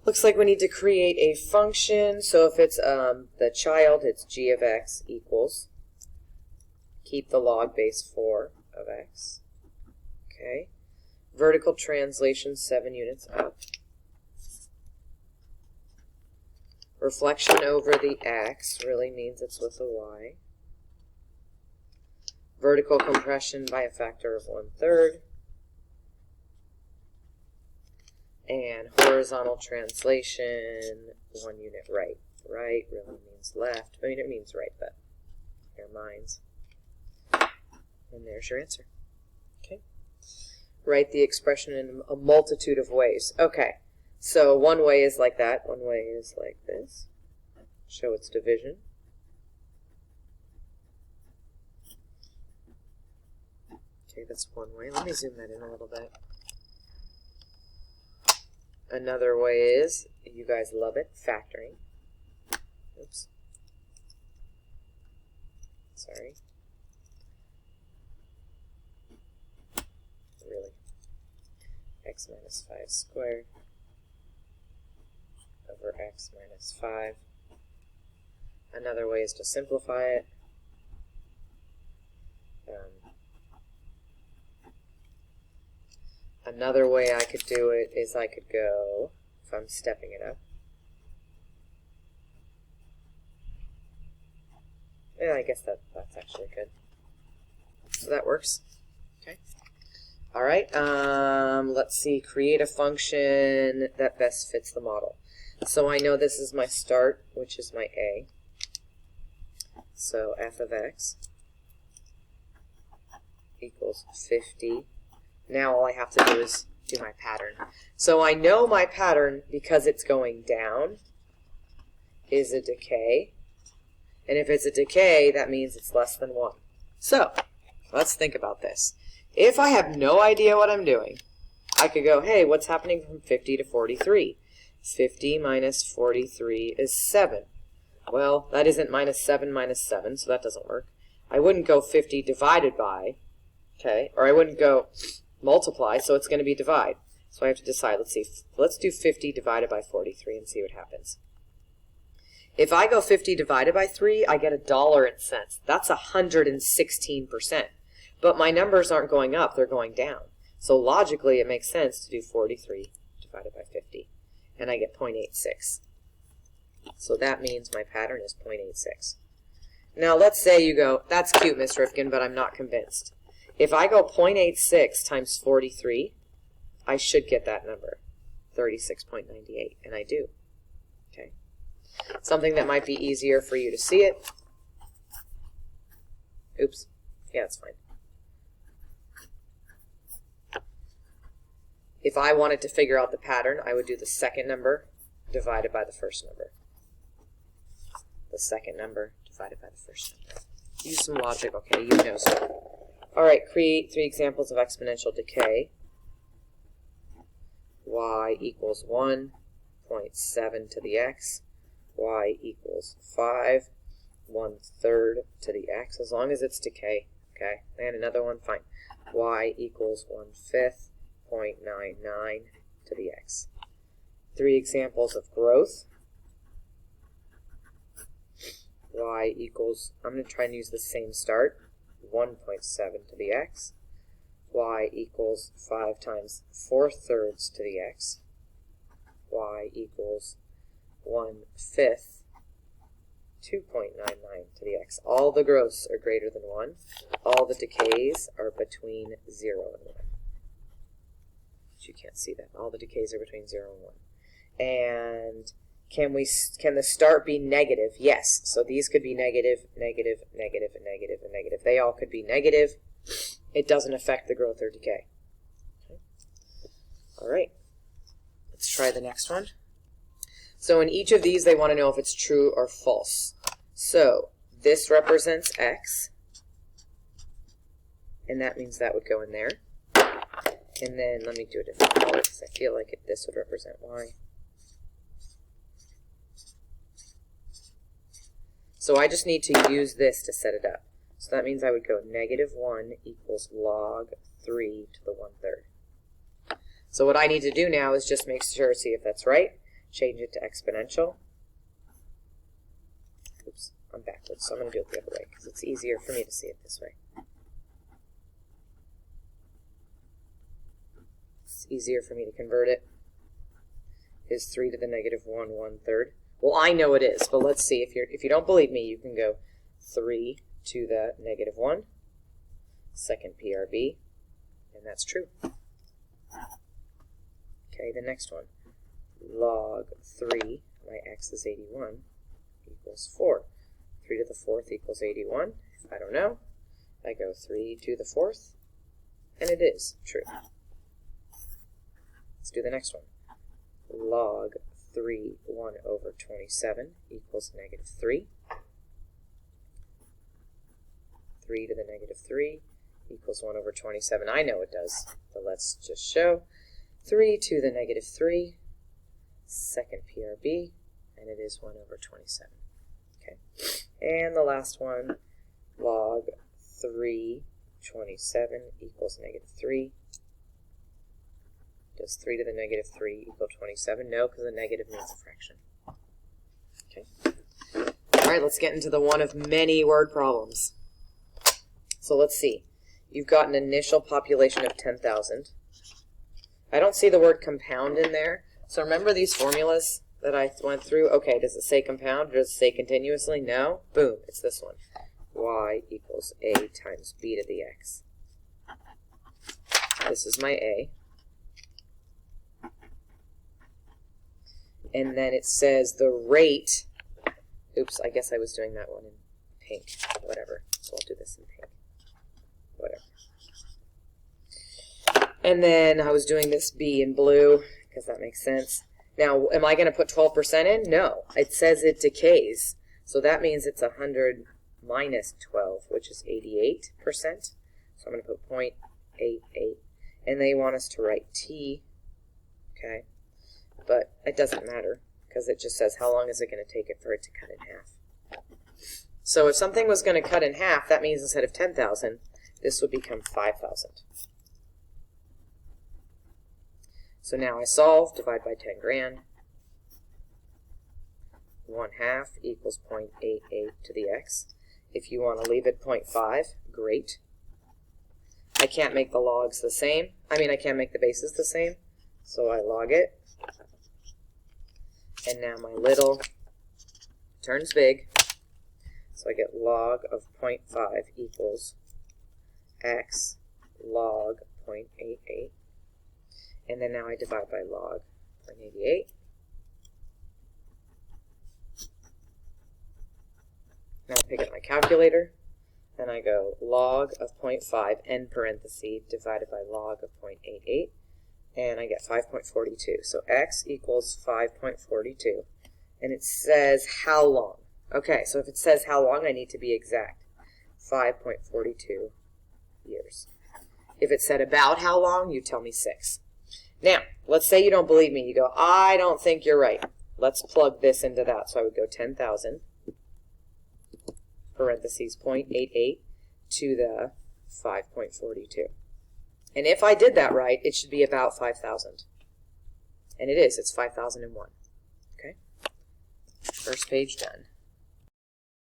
Looks like we need to create a function. So if it's the child, it's g of x equals, keep the log base 4 of x. Okay. Vertical translation 7 units up. Reflection over the x really means it's with a y. Vertical compression by a factor of 1/3. And horizontal translation 1 unit right. Right really means left. I mean, it means right, but your minds. And there's your answer. Okay. Write the expression in a multitude of ways. Okay. So one way is like that. One way is like this. Show its division. Okay, that's one way. Let me zoom that in a little bit. Another way is, you guys love it, factoring. Oops. Sorry. Really. X minus 5 squared over x minus 5. Another way is to simplify it. Another way I could do it is I could go, if I'm stepping it up. Yeah, I guess that's actually good. So that works. Okay. All right. Let's see. Create a function that best fits the model. So I know this is my start, which is my a. So f of x equals 50. Now all I have to do is do my pattern. So I know my pattern, because it's going down, is a decay. And if it's a decay, that means it's less than 1. So let's think about this. If I have no idea what I'm doing, I could go, hey, what's happening from 50 to 43? 50 minus 43 is 7. Well, that isn't minus 7 minus 7, so that doesn't work. I wouldn't go 50 divided by, okay, or I wouldn't go multiply, so it's going to be divide. So I have to decide. Let's see. Let's do 50 divided by 43 and see what happens. If I go 50 divided by 3, I get $1.00. That's 116%. But my numbers aren't going up, they're going down. So logically, it makes sense to do 43 divided by 50. And I get 0.86. So that means my pattern is 0.86. Now let's say you go, that's cute, Miss Rifkin, but I'm not convinced. If I go 0.86 times 43, I should get that number, 36.98, and I do. Okay. Something that might be easier for you to see it. Oops. Yeah, that's fine. If I wanted to figure out the pattern, I would do the second number divided by the first number. The second number divided by the first number. Use some logic, okay? You know stuff. All right, create 3 examples of exponential decay. Y equals 1.7 to the x. Y equals 5, 1/3 to the x, as long as it's decay. Okay, and another one, fine. Y equals 1/5, 0.99 to the x. 3 examples of growth. Y equals, I'm going to try and use the same start, 1.7 to the x. Y equals 5 times 4/3 to the x. Y equals 1/5, 2.99 to the x. All the growths are greater than 1. All the decays are between 0 and 1. But you can't see that. All the decays are between 0 and 1. And can the start be negative? Yes. So these could be negative, negative, negative, and negative, and negative. They all could be negative. It doesn't affect the growth or decay. Okay. All right. Let's try the next one. So in each of these, they want to know if it's true or false. So this represents x, and that means that would go in there. And then let me do a different color because I feel like this would represent y. So I just need to use this to set it up. So that means I would go -1 equals log 3 to the 1/3. So what I need to do now is just make sure, see if that's right. change it to exponential. Oops, I'm backwards, so I'm going to do it the other way because it's easier for me to see it this way. It's easier for me to convert it. Is 3 to the negative 1 1/3. Well, I know it is, but let's see. If you don't believe me, you can go 3 to the negative 1, second PRB, and that's true. Okay, the next one. Log 3, my x is 81, equals 4. 3 to the 4th equals 81. If I don't know, I go 3 to the 4th, and it is true. Let's do the next one. Log 3 1 over 27 equals negative 3. 3 to the negative 3 equals 1 over 27. I know it does, but let's just show. 3 to the negative 3, second PRB, and it is 1 over 27. Okay, and the last one, log 3 27 equals negative 3. Does 3 to the negative 3 equal 27? No, because the negative means a fraction. Okay. All right, let's get into the one of many word problems. So let's see. You've got an initial population of 10,000. I don't see the word compound in there. So remember these formulas that I went through? Okay, does it say compound or does it say continuously? No. Boom, it's this one. Y equals A times B to the X. This is my A. And then it says the rate, oops, I guess I was doing that one in pink, whatever. So I'll do this in pink, whatever. And then I was doing this B in blue, because that makes sense. Now, am I going to put 12% in? No. It says it decays. So that means it's 100 minus 12, which is 88%. So I'm going to put 0.88. And they want us to write T, okay? But it doesn't matter, because it just says how long is it going to take it for it to cut in half. So if something was going to cut in half, that means instead of 10,000, this would become 5,000. So now I solve, divide by 10 grand. 1/2 equals 0.88 to the x. If you want to leave it 0.5, great. I can't make the logs the same. I can't make the bases the same. So I log it. And now my little turns big. So I get log of 0.5 equals x log 0.88. And then now I divide by log 0.88. Now I pick up my calculator, and I go log of 0.5, end parenthesis, divided by log of 0.88. And I get 5.42. So x equals 5.42. And it says how long. Okay, so if it says how long, I need to be exact. 5.42 years. If it said about how long, you tell me 6. Now, let's say you don't believe me. You go, I don't think you're right. Let's plug this into that. So I would go 10,000, parentheses, 0.88 to the 5.42. And if I did that right, it should be about 5,000. And it is. It's 5,001. Okay? First page done.